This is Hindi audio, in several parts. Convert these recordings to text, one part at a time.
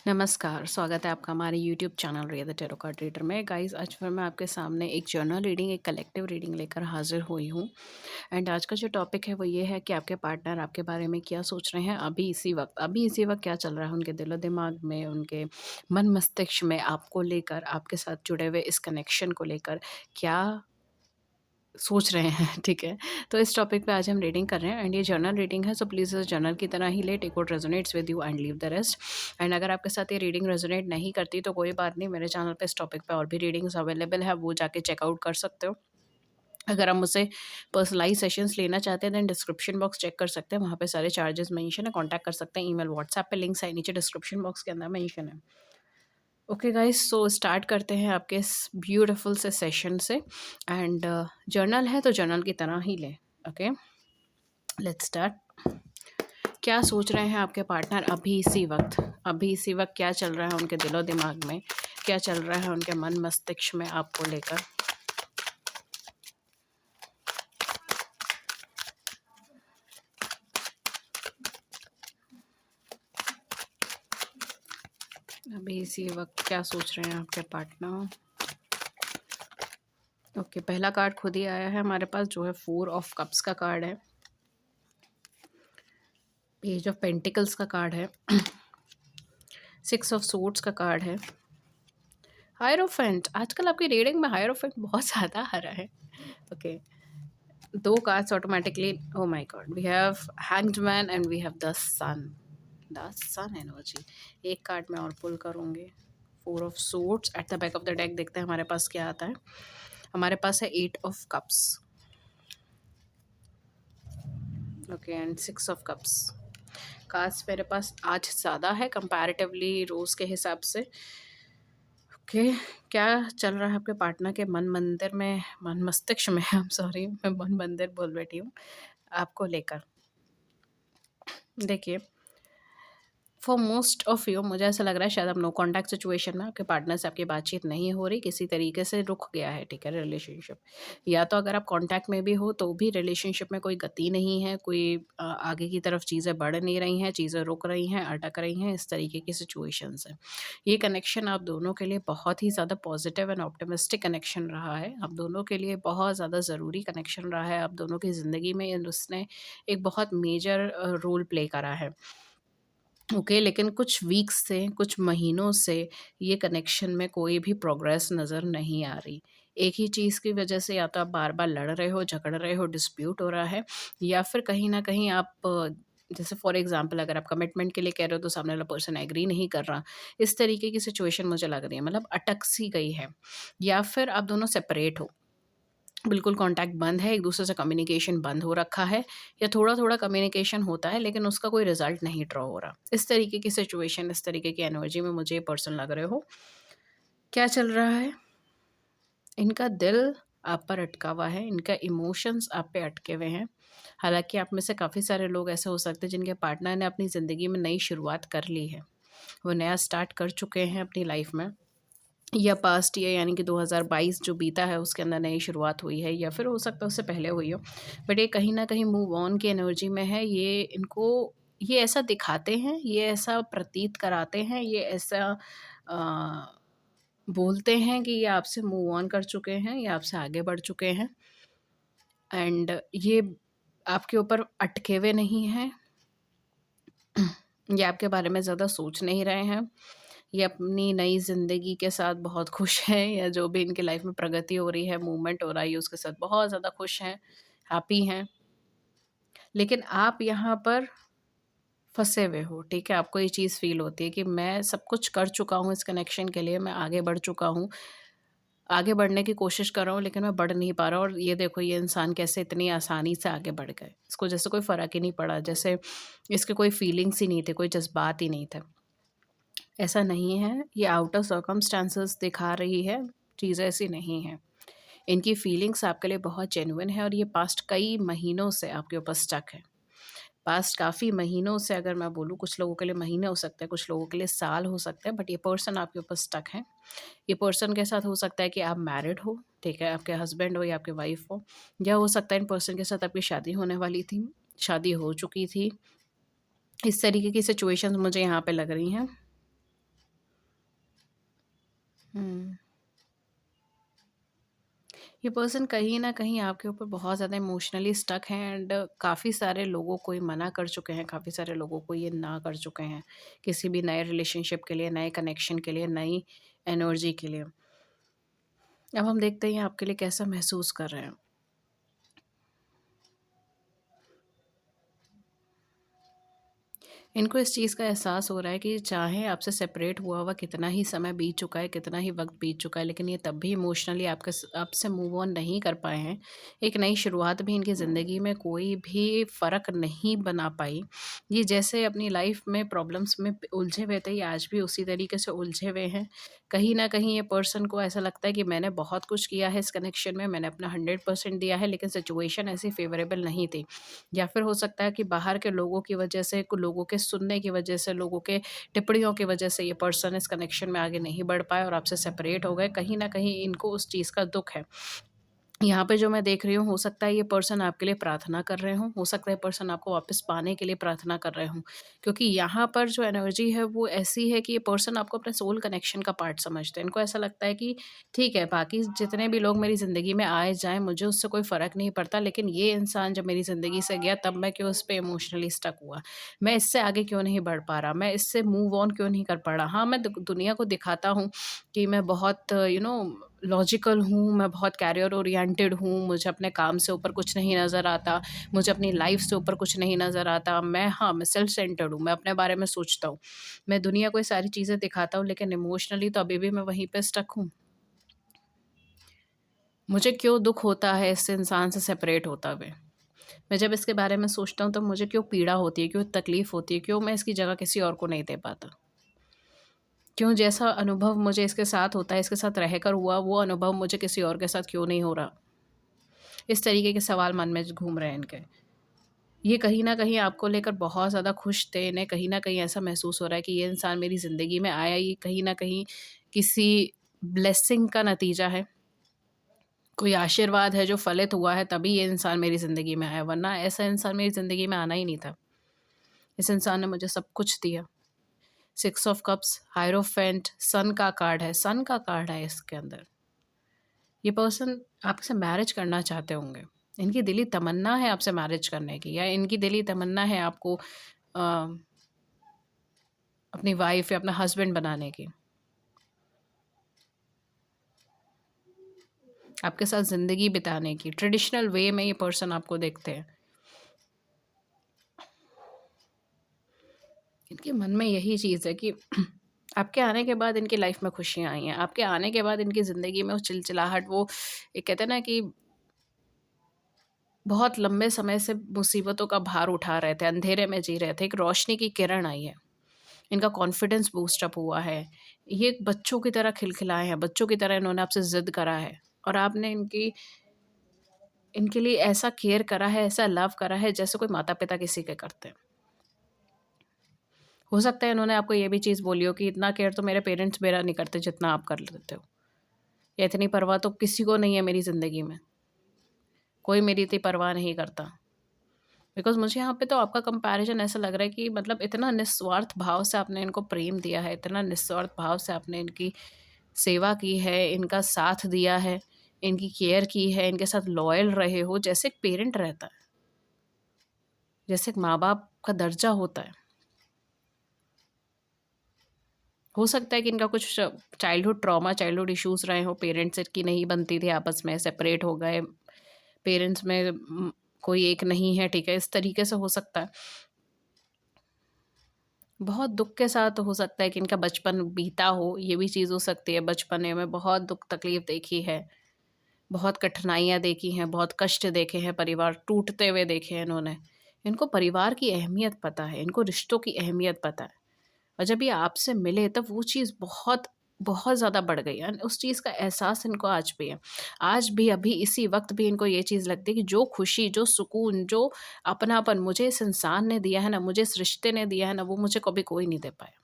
नमस्कार, स्वागत है आपका हमारे YouTube channel Riya the tarot card reader में। गाइस, आज फिर मैं आपके सामने एक जर्नल रीडिंग, एक कलेक्टिव रीडिंग लेकर हाजिर हुई हूँ। एंड आज का जो टॉपिक है वो ये है कि आपके पार्टनर आपके बारे में क्या सोच रहे हैं अभी इसी वक्त क्या चल रहा है उनके दिलो दिमाग में, उनके मन मस्तिष्क में आपको लेकर, आपके साथ जुड़े हुए इस कनेक्शन को लेकर क्या सोच रहे हैं। ठीक है, तो इस टॉपिक पे आज हम रीडिंग कर रहे हैं एंड ये जर्नल रीडिंग है, सो प्लीज़ इस जर्नल की तरह ही ले, take what resonates with you and leave the rest. And अगर आपके साथ ये रीडिंग रेजोनेट नहीं करती तो कोई बात नहीं, मेरे चैनल पे इस टॉपिक पे और भी रीडिंग्स अवेलेबल है, वो जाके चेकआउट कर सकते हो। अगर आप मुझसे पर्सनलाइज सेशंस लेना चाहते हैं देन डिस्क्रिप्शन बॉक्स चेक कर सकते हैं, वहाँ पे सारे चार्जेस मेंशन है, कॉन्टैक्ट कर सकते हैं, ईमेल व्हाट्सएप पे लिंक्स है नीचे डिस्क्रिप्शन बॉक्स के अंदर मेंशन है। ओके गाइस, सो स्टार्ट करते हैं आपके इस ब्यूटीफुल से सेशन से। एंड जर्नल है तो जर्नल की तरह ही लें। Okay, let's start. क्या सोच रहे हैं आपके पार्टनर अभी इसी वक्त क्या चल रहा है उनके दिलो दिमाग में, क्या चल रहा है उनके मन मस्तिष्क में आपको लेकर। अभी इसी वक्त क्या सोच रहे हैं आपके पार्टनर। ओके, पहला कार्ड खुद ही आया है हमारे पास, जो है 4 ऑफ कप्स का कार्ड है, पेज ऑफ पेंटिकल्स का कार्ड है, 6 ऑफ सोर्ड्स का कार्ड है, हायरोफेंट। आजकल आपकी रीडिंग में हायरोफेंट बहुत ज़्यादा आ रहा है। Okay, 2 cards automatically. Oh my God, we have hanged man and we have the sun energy. एक कार्ड मैं और पुल करूँगी, 4 of swords. At the back of the deck देखते हैं हमारे पास क्या आता है। हमारे पास है 8 of cups. Okay, and 6 of cups. Cards मेरे पास आज ज़्यादा है कंपैरेटिवली रोज़ के हिसाब से। ओके, क्या चल रहा है आपके पार्टनर के मन मस्तिष्क में आई एम सॉरी, मैं मन मंदिर बोल बैठी हूँ आपको लेकर। देखिए, फॉर मोस्ट ऑफ यू मुझे ऐसा लग रहा है शायद आप नो कॉन्टैक्ट सिचुएशन में, आपके पार्टनर से आपकी बातचीत नहीं हो रही, किसी तरीके से रुक गया है। ठीक है, रिलेशनशिप। या तो अगर आप कॉन्टैक्ट में भी हो तो भी रिलेशनशिप में कोई गति नहीं है, कोई आगे की तरफ चीज़ें बढ़ नहीं रही हैं, चीज़ें रुक रही हैं, अटक रही हैं, इस तरीके की सिचुएशंस है। ये कनेक्शन आप दोनों के लिए बहुत ही ज़्यादा पॉजिटिव एंड ऑप्टिमिस्टिक कनेक्शन रहा है, आप दोनों के लिए बहुत ज़्यादा ज़रूरी कनेक्शन रहा है, आप दोनों की ज़िंदगी में उसने एक बहुत मेजर रोल प्ले करा है। ओके, लेकिन कुछ वीक्स से, कुछ महीनों से ये कनेक्शन में कोई भी प्रोग्रेस नज़र नहीं आ रही। एक ही चीज़ की वजह से या तो आप बार-बार लड़ रहे हो, झगड़ रहे हो, डिस्प्यूट हो रहा है, या फिर कहीं न कहीं आप जैसे फॉर एग्ज़ाम्पल अगर आप कमिटमेंट के लिए कह रहे हो तो सामने वाला पर्सन एग्री नहीं कर रहा। इस तरीके की सिचुएशन मुझे लग रही है, मतलब अटक-सी गई है, या फिर आप दोनों सेपरेट हो। बिल्कुल कॉन्टैक्ट बंद है, एक-दूसरे से कम्युनिकेशन बंद हो रखा है, या थोड़ा-थोड़ा कम्युनिकेशन होता है लेकिन उसका कोई रिज़ल्ट नहीं ड्रॉ हो रहा। इस तरीके की सिचुएशन, इस तरीके की एनर्जी में मुझे ये पर्सन लग रहे हो। क्या चल रहा है? इनका दिल आप पर अटका हुआ है, इनका इमोशंस आप पे अटके हुए हैं। हालाँकि आप में से काफ़ी सारे लोग ऐसे हो सकते हैं जिनके पार्टनर ने अपनी ज़िंदगी में नई शुरुआत कर ली है। वो नया स्टार्ट कर चुके हैं अपनी लाइफ़ में, या पास्ट ईयर यानी कि 2022 जो बीता है उसके अंदर नई शुरुआत हुई है, या फिर हो सकता है उससे पहले हुई हो। बट ये कहीं न कहीं मूव ऑन की एनर्जी में है। ये ऐसा दिखाते हैं, ये ऐसा प्रतीत कराते हैं, ये ऐसा अ, बोलते हैं कि ये आपसे मूव ऑन कर चुके हैं, ये आपसे आगे बढ़ चुके हैं। एंड ये आपके ऊपर अटके हुए नहीं हैं। ये आपके बारे में ज़्यादा सोच नहीं रहे हैं। ये अपनी नई ज़िंदगी के साथ बहुत खुश हैं, या जो भी इनकी लाइफ में प्रगति हो रही है, मूवमेंट हो रहा है, ये उसके साथ बहुत ज़्यादा खुश हैं, हैप्पी हैं। लेकिन आप यहाँ पर फँसे हुए हो, ठीक है? आपको ये चीज़ फ़ील होती है कि मैं सब कुछ कर चुका हूँ इस कनेक्शन के लिए, मैं आगे बढ़ चुका हूँ, आगे बढ़ने की कोशिश कर रहा हूँ लेकिन मैं बढ़ नहीं पा रहा, और ये देखो ये इंसान कैसे इतनी आसानी से आगे बढ़ गए। इसको जैसे कोई फ़र्क ही नहीं पड़ा, जैसे इसके कोई फीलिंग्स ही नहीं थे, कोई जज़्बात ही नहीं थे। ऐसा नहीं है, ये आउट ऑफ सर्कमस्टेंसेस दिखा रही है, चीज़ें ऐसी नहीं हैं। इनकी फीलिंग्स आपके लिए बहुत जेन्युइन है, और ये पास्ट कई महीनों से आपके ऊपर स्टक है। पास्ट काफ़ी महीनों से, अगर मैं बोलूँ, कुछ लोगों के लिए महीने हो सकते हैं, कुछ लोगों के लिए साल हो सकते हैं, बट ये पर्सन आपके ऊपर स्टक है। ये पर्सन के साथ हो सकता है कि आप मैरिड हो, ठीक है? आपके हस्बैंड हो या आपके वाइफ़ हो, या हो सकता है इन पर्सन के साथ आपकी शादी होने वाली थी, शादी हो चुकी थी। इस तरीके की सिचुएशंस मुझे यहाँ पे लग रही हैं। हुँ। ये पर्सन कहीं न कहीं आपके ऊपर बहुत ज़्यादा इमोशनली स्टक हैं एंड काफ़ी सारे लोगों को ये मना कर चुके हैं, काफ़ी सारे लोगों को ये ना कर चुके हैं, किसी भी नए रिलेशनशिप के लिए, नए कनेक्शन के लिए, नई एनर्जी के लिए। अब हम देखते हैं आपके लिए कैसा महसूस कर रहे हैं। इनको इस चीज़ का एहसास हो रहा है कि चाहे आपसे सेपरेट हुआ हुआ कितना ही समय बीत चुका है, कितना ही वक़्त बीत चुका है, लेकिन ये तब भी इमोशनली आपसे मूव ऑन नहीं कर पाए हैं। एक नई शुरुआत भी इनकी ज़िंदगी में कोई भी फ़र्क नहीं बना पाई। ये जैसे अपनी लाइफ़ में प्रॉब्लम्स में उलझे हुए थे, ये आज भी उसी तरीके से उलझे हुए हैं। कहीं न कहीं ये पर्सन को ऐसा लगता है कि मैंने बहुत कुछ किया है इस कनेक्शन में, मैंने अपना 100% दिया है, लेकिन सिचुएशन ऐसी फ़ेवरेबल नहीं थी। या फिर हो सकता है कि बाहर के लोगों की वजह से, लोगों के सुनने की वजह से, लोगों के टिप्पणियों की वजह से ये पर्सन इस कनेक्शन में आगे नहीं बढ़ पाए और आपसे सेपरेट हो गए। कहीं न कहीं इनको उस चीज़ का दुःख है। यहाँ पे जो मैं देख रही हूँ, हो सकता है ये पर्सन आपके लिए प्रार्थना कर रहे हों, हो सकता है पर्सन आपको वापस पाने के लिए प्रार्थना कर रहे हों। क्योंकि यहाँ पर जो एनर्जी है वो ऐसी है कि ये पर्सन आपको अपने सोल कनेक्शन का पार्ट समझते हैं। इनको ऐसा लगता है कि ठीक है, बाकी जितने भी लोग मेरी ज़िंदगी में आए जाएँ, मुझे उससे कोई फ़र्क नहीं पड़ता, लेकिन ये इंसान जब मेरी ज़िंदगी से गया तब मैं क्यों इस पे इमोशनली स्टक हुआ। मैं इससे आगे क्यों नहीं बढ़ पा रहा, मैं इससे मूव ऑन क्यों नहीं कर पा रहा। हाँ, मैं दुनिया को दिखाता हूँ कि मैं बहुत लॉजिकल हूँ, मैं बहुत कैरियर ओरिएंटेड हूँ, मुझे अपने काम से ऊपर कुछ नहीं नज़र आता, मुझे अपनी लाइफ़ से ऊपर कुछ नहीं नज़र आता। मैं सेल्फ सेंटर्ड हूँ, मैं अपने बारे में सोचता हूँ। मैं दुनिया को ये सारी चीज़ें दिखाता हूँ, लेकिन इमोशनली तो अभी भी मैं वहीं पे स्टक हूँ। मुझे क्यों दुःख होता है इस इंसान से सेपरेट होते हुए? मैं जब इसके बारे में सोचता हूँ, तो मुझे क्यों पीड़ा होती है, क्यों तकलीफ़ होती है, क्यों मैं इसकी जगह किसी और को नहीं दे पाता? क्यों जैसा अनुभव मुझे इसके साथ होता है, इसके साथ रहकर हुआ, वो अनुभव मुझे किसी और के साथ क्यों नहीं हो रहा? इस तरीके के सवाल मन में घूम रहे हैं इनके। ये कहीं न कहीं आपको लेकर बहुत ज़्यादा खुश थे, इन्हें कहीं न कहीं ऐसा महसूस हो रहा है कि ये इंसान मेरी ज़िंदगी में आया, ये कहीं न कहीं किसी ब्लेसिंग का नतीजा है। कोई आशीर्वाद है जो फलित हुआ है, तभी ये इंसान मेरी ज़िंदगी में आया, वरना ऐसा इंसान मेरी ज़िंदगी में आना ही नहीं था। इस इंसान ने मुझे सब कुछ दिया। 6 ऑफ कप्स, हायरोफेंट, सन का कार्ड है, सन का कार्ड है इसके अंदर। ये पर्सन आपसे मैरिज करना चाहते होंगे। इनकी दिली तमन्ना है आपसे मैरिज करने की, या इनकी दिली तमन्ना है आपको अ, अपनी वाइफ़ या अपना हस्बैंड बनाने की। आपके साथ ज़िंदगी बिताने की। ट्रेडिशनल वे में ये पर्सन आपको देखते हैं। इनके मन में यही चीज़ है कि आपके आने के बाद इनकी लाइफ़ में खुशियाँ आई हैं। आपके आने के बाद इनकी ज़िंदगी में वो चिलचिलाहट, वो एक कहते हैं ना कि बहुत लंबे समय से मुसीबतों का भार उठा रहे थे, अंधेरे में जी रहे थे, एक रोशनी की किरण आई है। इनका कॉन्फिडेंस बूस्ट अप हुआ है। ये बच्चों की तरह खिलखिलाए हैं, बच्चों की तरह इन्होंने आपसे ज़िद करा है और आपने इनके लिए ऐसा केयर करा है, ऐसा लव करा है जैसे कोई माता-पिता किसी के करते हैं। हो सकता है इन्होंने आपको ये भी चीज़ बोली हो कि इतना केयर तो मेरे पेरेंट्स मेरा नहीं करते जितना आप कर लेते हो, या इतनी परवाह तो किसी को नहीं है मेरी ज़िंदगी में, कोई मेरी इतनी परवाह नहीं करता। बिकॉज़ मुझे यहाँ पे तो आपका कंपैरिज़न ऐसा लग रहा है कि मतलब इतना निस्वार्थ भाव से आपने इनको प्रेम दिया है, इतना निस्वार्थ भाव से आपने इनकी सेवा की है, इनका साथ दिया है, इनकी केयर की है, इनके साथ लॉयल रहे हो जैसे एक पेरेंट रहता है, जैसे एक माँ-बाप का दर्जा होता है। हो सकता है कि इनका कुछ चाइल्डहुड ट्रॉमा, चाइल्डहुड इश्यूज़ रहे हों, पेरेंट्स की नहीं बनती थी आपस में, सेपरेट हो गए, पेरेंट्स में कोई एक नहीं है, ठीक है? इस तरीके से हो सकता है। बहुत दुःख के साथ हो सकता है कि इनका बचपन बीता हो, ये भी चीज़ हो सकती है। बचपने में बहुत दुःख तकलीफ़ देखी है, बहुत कठिनाइयाँ देखी हैं, बहुत कष्ट देखे हैं, परिवार टूटते हुए देखे हैं इन्होंने। इनको परिवार की अहमियत पता है, इनको रिश्तों की अहमियत पता है। और जब ये आपसे मिले तब वो चीज़ बहुत, बहुत ज़्यादा बढ़ गई एंड उस चीज़ का एहसास इनको आज भी है। आज भी अभी इसी वक़्त भी इनको ये चीज़ लगती है कि जो खुशी, जो सुकून, जो अपनापन मुझे इस इंसान ने दिया है ना, मुझे इस रिश्ते ने दिया है ना, वो मुझे कभी कोई नहीं दे पाया।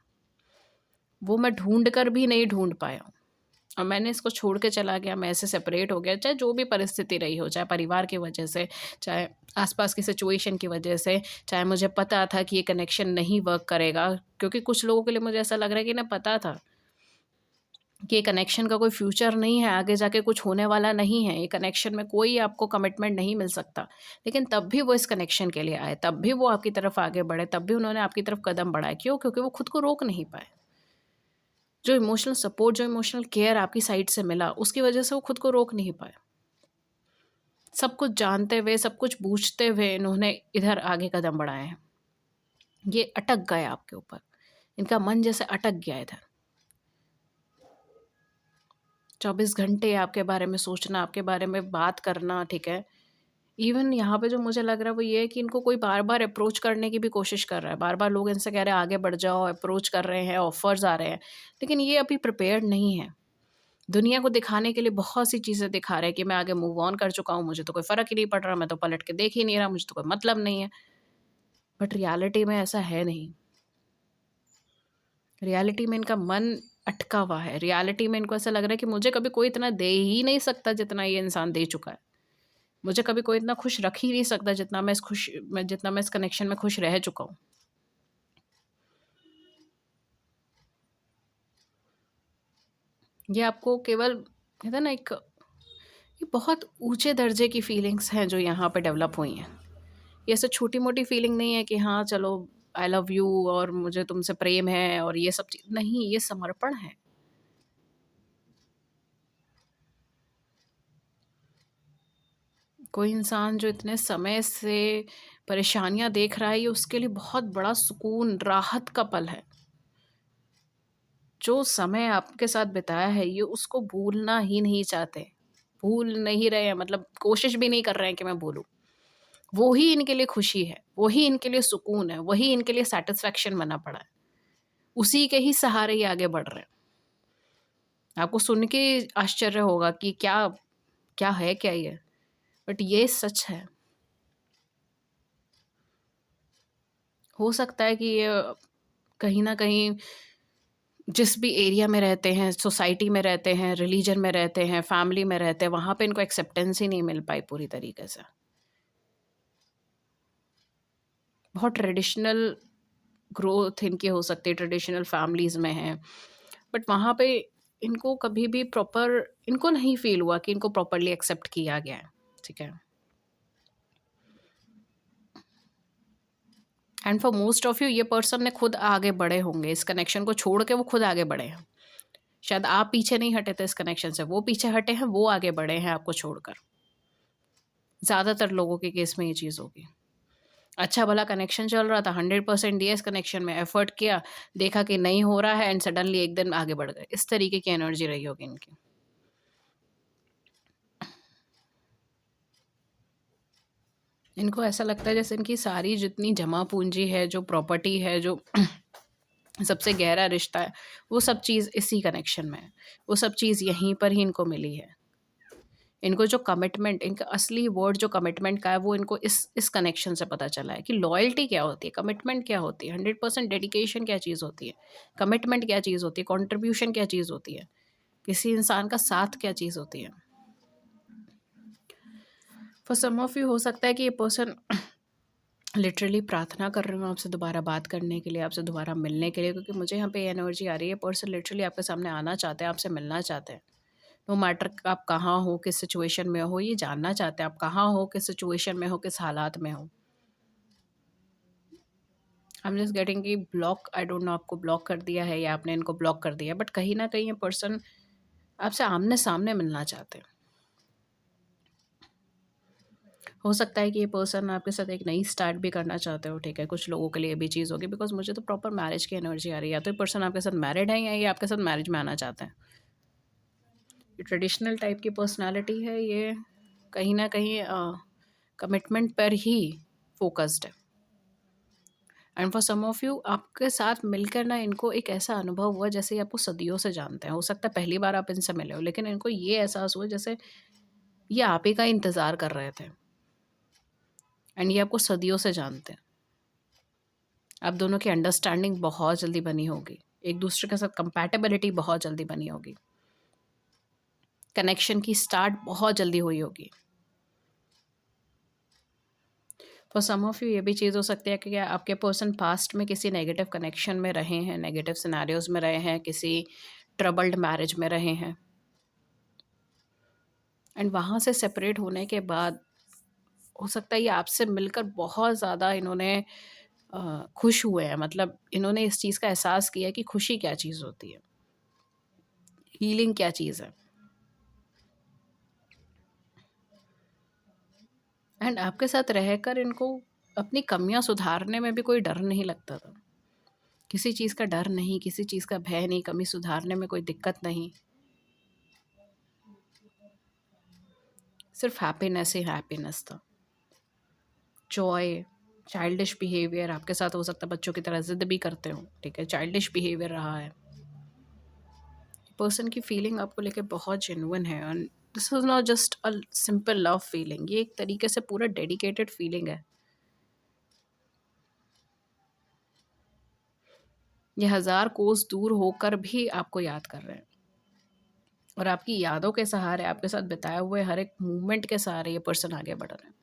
वो मैं ढूँढ कर भी नहीं ढूँढ पाया हूँ। और मैंने इसको छोड़ के चला गया, मैं इससे सेपरेट हो गया, चाहे जो भी परिस्थिति रही हो, चाहे परिवार की वजह से, चाहे आस-पास की सिचुएशन की वजह से, चाहे मुझे पता था कि ये कनेक्शन नहीं वर्क करेगा, क्योंकि कुछ लोगों के लिए मुझे ऐसा लग रहा है कि इन्हें पता था कि ये कनेक्शन का कोई फ्यूचर नहीं है, आगे जाके कुछ होने वाला नहीं है, ये कनेक्शन में कोई आपको कमिटमेंट नहीं मिल सकता। लेकिन तब भी वो इस कनेक्शन के लिए आए, तब भी वो आपकी तरफ आगे बढ़े, तब भी उन्होंने आपकी तरफ कदम बढ़ाए। क्यों? क्योंकि वो खुद को रोक नहीं पाए। जो इमोशनल सपोर्ट, जो इमोशनल केयर आपकी साइड से मिला, उसकी वजह से वो खुद को रोक नहीं पाए। सब कुछ जानते हुए, सब कुछ बूझते हुए इन्होंने इधर आगे कदम बढ़ाए हैं। ये अटक गए आपके ऊपर, इनका मन जैसे अटक गया इधर। 24 घंटे आपके बारे में सोचना, आपके बारे में बात करना, ठीक है? इवन यहाँ पे जो मुझे लग रहा है वो ये है कि इनको कोई बार-बार अप्रोच करने की भी कोशिश कर रहा है। बार-बार लोग इनसे कह रहे हैं आगे बढ़ जाओ, अप्रोच कर रहे हैं, ऑफ़र्स आ रहे हैं। लेकिन ये अभी प्रिपेयर्ड नहीं है। दुनिया को दिखाने के लिए बहुत सी चीज़ें दिखा रहे हैं कि मैं आगे मूव ऑन कर चुका हूँ, मुझे तो कोई फ़र्क ही नहीं पड़ रहा, मैं तो पलट के देख ही नहीं रहा, मुझे तो कोई मतलब नहीं है। बट रियलिटी में ऐसा है नहीं। रियलिटी में इनका मन अटका हुआ है। रियलिटी में इनको ऐसा लग रहा है कि मुझे कभी कोई इतना दे ही नहीं सकता जितना ये इंसान दे चुका है। मुझे कभी कोई इतना खुश रख ही नहीं सकता जितना मैं इस कनेक्शन में खुश रह चुका हूँ। ये आपको केवल कहते हैं ना एक ये बहुत ऊँचे दर्जे की फीलिंग्स हैं जो यहाँ पे डेवलप हुई हैं। ये ऐसे छोटी-मोटी फीलिंग नहीं है कि हाँ, चलो आई लव यू और मुझे तुमसे प्रेम है और ये सब चीज़ नहीं, ये समर्पण है। कोई इंसान जो इतने समय से परेशानियाँ देख रहा है, ये उसके लिए बहुत बड़ा सुकून, राहत का पल है। जो समय आपके साथ बिताया है, ये उसको भूलना ही नहीं चाहते। भूल नहीं रहे हैं मतलब कोशिश भी नहीं कर रहे हैं कि मैं भूलूँ। वो ही इनके लिए खुशी है, वही इनके लिए सुकून है, वही इनके लिए सैटिस्फैक्शन बना पड़ा है। उसी के ही सहारे ये आगे बढ़ रहे हैं। आपको सुन के आश्चर्य होगा कि क्या क्या है क्या ये? बट ये सच है। हो सकता है कि ये कहीं न कहीं जिस भी एरिया में रहते हैं, सोसाइटी में रहते हैं, रिलीजन में रहते हैं, फैमिली में रहते हैं, वहाँ पे इनको एक्सेप्टेंस ही नहीं मिल पाई पूरी तरीके से। बहुत ट्रेडिशनल ग्रोथ इनकी हो सकती है, ट्रेडिशनल फैमिलीज़ में हैं, बट वहाँ पे इनको कभी भी प्रॉपर इनको नहीं फ़ील हुआ कि इनको प्रॉपर्ली एक्सेप्ट किया गया है, ठीक है? And for most of you ये पर्सन ने खुद आगे बढ़े होंगे, इस कनेक्शन को छोड़ के वो खुद आगे बढ़े हैं। शायद आप पीछे नहीं हटे थे इस कनेक्शन से, वो पीछे हटे हैं, वो आगे बढ़े हैं आपको छोड़कर। ज़्यादातर लोगों के केस में ये चीज़ होगी। अच्छा भला कनेक्शन चल रहा था, 100% दिया इस कनेक्शन में, एफर्ट किया, देखा कि नहीं हो रहा है एंड सडनली एक दिन आगे बढ़ गए। इस तरीके की एनर्जी रही होगी इनकी। इनको ऐसा लगता है जैसे इनकी सारी जितनी जमा पूँजी है, जो प्रॉपर्टी है, जो सबसे गहरा रिश्ता है, वो सब चीज़ इसी कनेक्शन में है। वो सब चीज़ यहीं पर ही इनको मिली है। इनको जो कमिटमेंट इनका असली वर्ड जो कमिटमेंट का है वो इनको इस कनेक्शन से पता चला है कि लॉयल्टी क्या होती है, कमिटमेंट क्या होती है, 100% डेडिकेशन क्या चीज़ होती है, कमिटमेंट क्या चीज़ होती है, कंट्रीब्यूशन क्या चीज़ होती है, किसी इंसान का साथ क्या चीज़ होती है। फॉर सम ऑफ यू हो सकता है कि ये पर्सन लिटरली प्रार्थना कर रहे हो आपसे दोबारा बात करने के लिए, आपसे दोबारा मिलने के लिए, क्योंकि मुझे यहाँ पे एनर्जी आ रही है पर्सन लिटरली आपके सामने आना चाहते हैं, आपसे मिलना चाहते हैं। नो मैटर आप कहाँ हो, किस सिचुएशन में हो, ये जानना चाहते हैं आप कहाँ हो, किस सिचुएशन में हो, किस हालात में हो। आई एम जस्ट गेटिंग कि ब्लॉक, आई डोंट नो आपको ब्लॉक कर दिया है या आपने इनको ब्लॉक कर दिया है, बट कहीं न कहीं ये पर्सन आपसे आमने-सामने मिलना चाहते हैं। हो सकता है कि ये पर्सन आपके साथ एक नई स्टार्ट भी करना चाहते हो, ठीक है? कुछ लोगों के लिए ये भी चीज़ होगी बिकॉज़ मुझे तो प्रॉपर मैरिज की एनर्जी आ रही है। या तो ये पर्सन आपके साथ मैरिड है या ये आपके साथ मैरिज में आना चाहते हैं। ये ट्रेडिशनल टाइप की पर्सनैलिटी है, ये कहीं न कहीं कमिटमेंट पर ही फ़ोकस्ड है। And for some of you आपके साथ मिलकर ना इनको एक ऐसा अनुभव हुआ जैसे ये आपको सदियों से जानते हैं। हो सकता है पहली बार आप इनसे मिले हो, लेकिन इनको ये एहसास हुआ जैसे ये आप ही का इंतज़ार कर रहे थे एंड ये आपको सदियों से जानते हैं। आप दोनों की अंडरस्टैंडिंग बहुत जल्दी बनी होगी। एक दूसरे के साथ कंपैटिबिलिटी बहुत जल्दी बनी होगी। कनेक्शन की स्टार्ट बहुत जल्दी हुई होगी। फॉर सम ऑफ यू ये भी चीज़ हो सकती है कि आपके पर्सन पास्ट में किसी नेगेटिव कनेक्शन में रहे हैं, नेगेटिव सिनेरियोज़ में रहे हैं, किसी ट्रबल्ड मैरिज में रहे हैं, एंड वहाँ से सेपरेट होने के बाद हो सकता है ये आपसे मिलकर बहुत ज़्यादा इन्होंने खुश हुए हैं, मतलब इन्होंने इस चीज़ का एहसास किया है कि खुशी क्या चीज़ होती है, हीलिंग क्या चीज़ है। एंड आपके साथ रहकर इनको अपनी कमियाँ सुधारने में भी कोई डर नहीं लगता था। किसी चीज़ का डर नहीं, किसी चीज़ का भय नहीं, कमी सुधारने में कोई दिक्कत नहीं। सिर्फ़ हैप्पीनेस ही हैप्पीनेस था। जॉय, चाइल्डिश बिहेवियर आपके साथ हो सकता है, बच्चों की तरह ज़िद भी करते हो, ठीक है? चाइल्डिश बिहेवियर रहा है। पर्सन की फीलिंग आपको लेके बहुत जेन्युइन है, and this is not just a simple love feeling, ये एक तरीके से पूरा डेडिकेटेड फीलिंग है। ये हज़ार कोस दूर होकर भी आपको याद कर रहे हैं, और आपकी यादों के सहारे, आपके साथ बिताए हुए हर एक मोमेंट के सहारे ये पर्सन आगे बढ़ रहे हैं।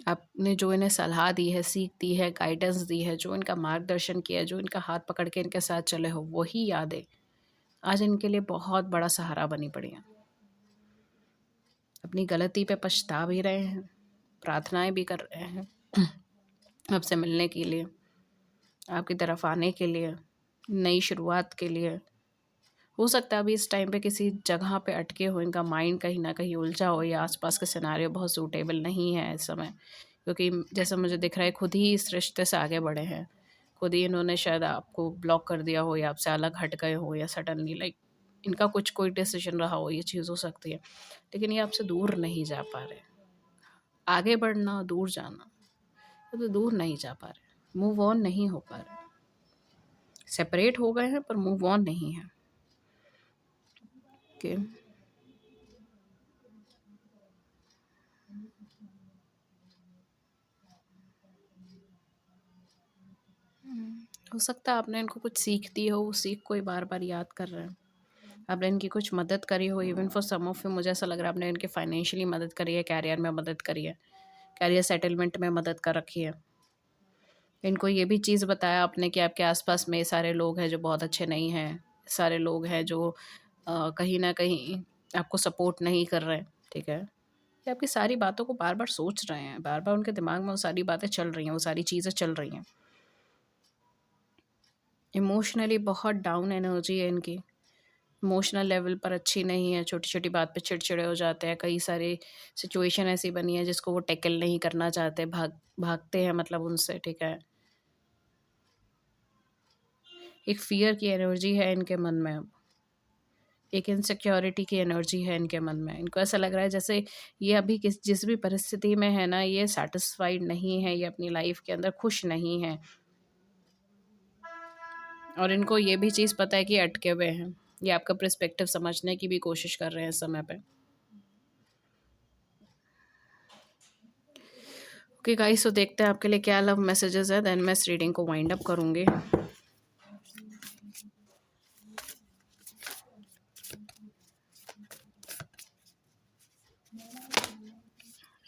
आपने जो इन्हें सलाह दी है, सीख दी है, गाइडेंस दी है, जो इनका मार्गदर्शन किया है, जो इनका हाथ पकड़ के इनके साथ चले हो, वही यादें आज इनके लिए बहुत बड़ा सहारा बनी पड़ी हैं। अपनी गलती पे पछता भी रहे हैं, प्रार्थनाएँ भी कर रहे हैं आपसे मिलने के लिए, आपकी तरफ आने के लिए, नई शुरुआत के लिए। हो सकता है अभी इस टाइम पे किसी जगह पे अटके हो, इनका माइंड कहीं न कहीं उलझा हो, या आस-पास के सिनेरियो बहुत सूटेबल नहीं है इस समय। क्योंकि जैसा मुझे दिख रहा है, खुद ही इस रिश्ते से आगे बढ़े हैं। खुद ही इन्होंने शायद आपको ब्लॉक कर दिया हो, या आपसे अलग हट गए हो, या सडनली लाइक इनका कुछ कोई डिसीज़न रहा हो, ये चीज़ हो सकती है। लेकिन ये आपसे दूर नहीं जा पा रहे। आगे बढ़ना, दूर जाना, ये तो दूर नहीं जा पा रहे। मूव ऑन नहीं हो पा रहे। सेपरेट हो गए हैं पर मूव ऑन नहीं है। ओके। हो सकता है आपने इनको कुछ सीख दी हो, उस सीख को ही बार-बार याद कर रहे हैं। आपने इनकी कुछ मदद करी हो, even for some of you मुझे ऐसा लग रहा है आपने इनकी फाइनेंशियली मदद करी है, करियर में मदद करी है, करियर सेटलमेंट में मदद कर रखी है। इनको ये भी चीज़ बताया आपने कि आपके आस-पास में ये सारे लोग हैं जो बहुत अच्छे नहीं हैं, सारे लोग हैं जो कहीं न कहीं आपको सपोर्ट नहीं कर रहे हैं, ठीक है? ये आपकी सारी बातों को बार-बार सोच रहे हैं, बार-बार उनके दिमाग में वो सारी बातें चल रही हैं, वो सारी चीज़ें चल रही हैं। इमोशनली बहुत डाउन एनर्जी है इनकी। इमोशनल लेवल पर अच्छी नहीं है, छोटी-छोटी बात पे चिड़चिड़े हो जाते हैं, कई सारी सिचुएशन ऐसी बनी है जिसको वो टैकल नहीं करना चाहते, भागते हैं मतलब उनसे, ठीक है? एक फ़ियर की एनर्जी है इनके मन में अब, एक इनसिक्योरिटी की एनर्जी है इनके मन में। इनको ऐसा लग रहा है जैसे ये अभी जिस भी परिस्थिति में है ना, ये सैटिस्फाइड नहीं है, ये अपनी लाइफ़ के अंदर खुश नहीं है, और इनको ये भी चीज़ पता है कि ये अटके हुए हैं। ये आपका पर्सपेक्टिव समझने की भी कोशिश कर रहे हैं इस समय पे। ओके गाइस, तो देखते हैं आपके लिए क्या लव मैसेजेस है, देन मैं इस रीडिंग को वाइंड अप करूँगी।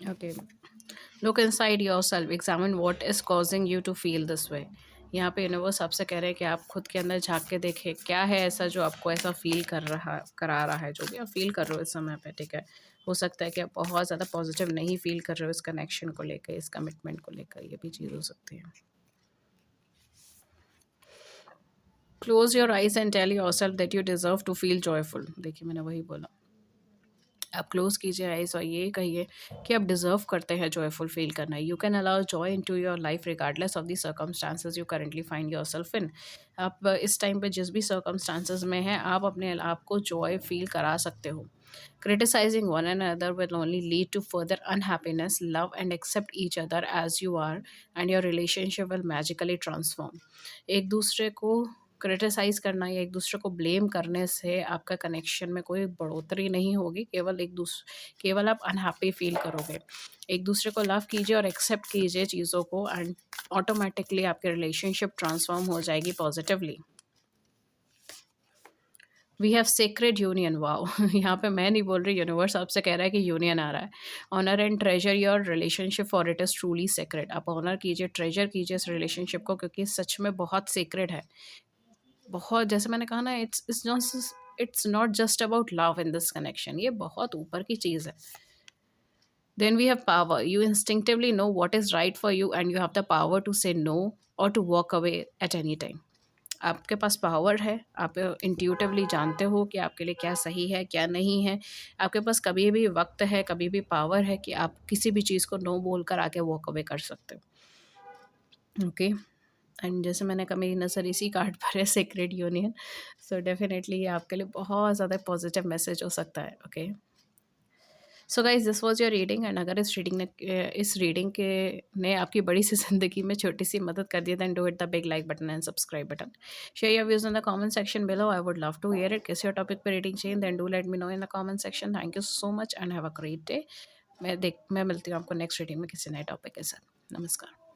Okay, look inside yourself, examine what is causing you to feel this way. यहाँ पे यूनिवर्स आपसे कह रहे हैं कि आप खुद के अंदर झांक के देखें क्या है ऐसा जो आपको ऐसा फील करा रहा है, जो भी आप फील कर रहे हो इस समय पे, ठीक है? हो सकता है कि आप बहुत ज़्यादा पॉजिटिव नहीं फील कर रहे हो इस कनेक्शन को लेकर, इस कमिटमेंट को लेकर, ये भी चीज़ हो सकती है। Close your eyes and tell yourself that you deserve to feel joyful. देखिए मैंने वही बोला, आप क्लोज कीजिए आइज़ और ये कहिए कि आप डिज़र्व करते हैं जॉयफुल फील करना। You can allow joy into your life regardless of the circumstances you currently find yourself in. आप इस टाइम पे जिस भी सर्कमस्टांसेस में हैं, आप अपने आप को जॉय फील करा सकते हो। Criticising one and other will only lead to further unhappiness. Love and accept each other as you are and your relationship will magically transform. एक दूसरे को क्रिटिसाइज़ करना या एक दूसरे को ब्लेम करने से आपका कनेक्शन में कोई बढ़ोतरी नहीं होगी, केवल आप अनहैप्पी फ़ील करोगे। एक दूसरे को लव कीजिए और एक्सेप्ट कीजिए चीज़ों को, एंड ऑटोमैटिकली आपकी रिलेशनशिप ट्रांसफ़ॉर्म हो जाएगी positively. We have sacred union, wow! यहाँ पे मैं नहीं बोल रही, यूनिवर्स आपसे कह रहा है कि यूनियन आ रहा है। Honour and treasure your relationship for it is truly sacred. आप ऑनर कीजिए, ट्रेजर कीजिए इस रिलेशनशिप को, क्योंकि सच में बहुत सेक्रेड है। बहुत, जैसे मैंने कहा ना, it's not just about love in this connection, ये बहुत ऊपर की चीज़ है। Then we have power, you instinctively know what is right for you and you have the power to say no or to walk away at any time. आपके पास पावर है, आप इंट्यूटिवली जानते हो कि आपके लिए क्या सही है, क्या नहीं है। आपके पास कभी भी वक़्त है, कभी भी पावर है कि आप किसी भी चीज़ को नो बोलकर आके वॉक अवे कर सकते हो। ओके, एंड जैसे मैंने कहा, मेरी नज़र इसी कार्ड पर है, सेक्रेड यूनियन। सो डेफ़िनेटली ये आपके लिए बहुत ज़्यादा पॉज़िटिव मैसेज हो सकता है। Okay, so guys, this was your reading, and अगर इस रीडिंग के ने आपकी बड़ी सी ज़िंदगी में छोटी सी मदद कर दी, then do hit the big like button and subscribe button. Share your views in the comment section below, I would love to hear it. किस योर टॉपिक पे रीडिंग चाहिए, then do let me know in the comment section. Thank you so much and have a great day. मैं मिलती हूँ आपको नेक्स्ट रीडिंग में किसी नए टॉपिक के साथ। नमस्कार।